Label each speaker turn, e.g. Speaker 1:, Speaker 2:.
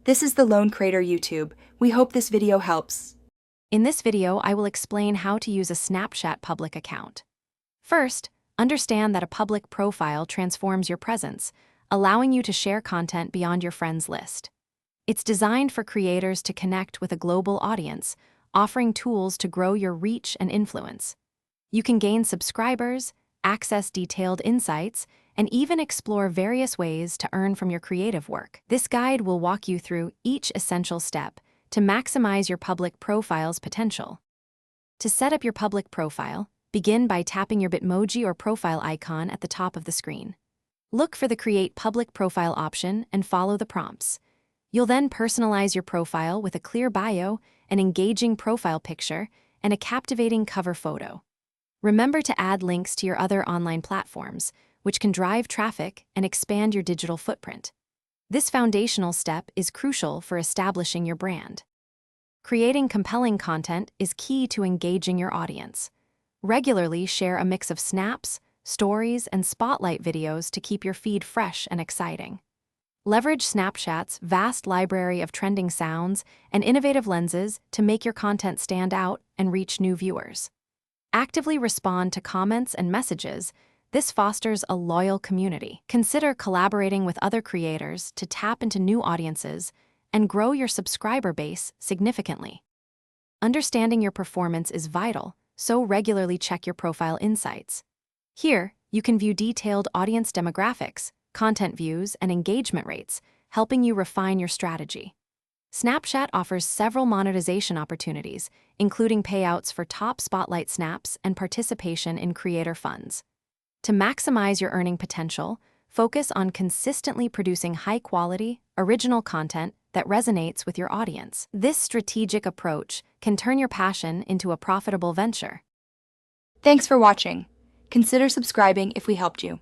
Speaker 1: This is the Lone Creator YouTube. We hope this video helps.
Speaker 2: In this video, I will explain how to use a Snapchat public account. First, understand that a public profile transforms your presence, allowing you to share content beyond your friends list. It's designed for creators to connect with a global audience, offering tools to grow your reach and influence. You can gain subscribers, access detailed insights, and even explore various ways to earn from your creative work. This guide will walk you through each essential step to maximize your public profile's potential. To set up your public profile, begin by tapping your Bitmoji or profile icon at the top of the screen. Look for the Create Public Profile option and follow the prompts. You'll then personalize your profile with a clear bio, an engaging profile picture, and a captivating cover photo. Remember to add links to your other online platforms, which can drive traffic and expand your digital footprint. This foundational step is crucial for establishing your brand. Creating compelling content is key to engaging your audience. Regularly share a mix of snaps, stories, and spotlight videos to keep your feed fresh and exciting. Leverage Snapchat's vast library of trending sounds and innovative lenses to make your content stand out and reach new viewers. Actively respond to comments and messages. This fosters a loyal community. Consider collaborating with other creators to tap into new audiences and grow your subscriber base significantly. Understanding your performance is vital, so regularly check your profile insights. Here, you can view detailed audience demographics, content views, and engagement rates, helping you refine your strategy. Snapchat offers several monetization opportunities, including payouts for top spotlight snaps and participation in creator funds. To maximize your earning potential, focus on consistently producing high-quality, original content that resonates with your audience. This strategic approach can turn your passion into a profitable venture.
Speaker 1: Thanks for watching. Consider subscribing if we helped you.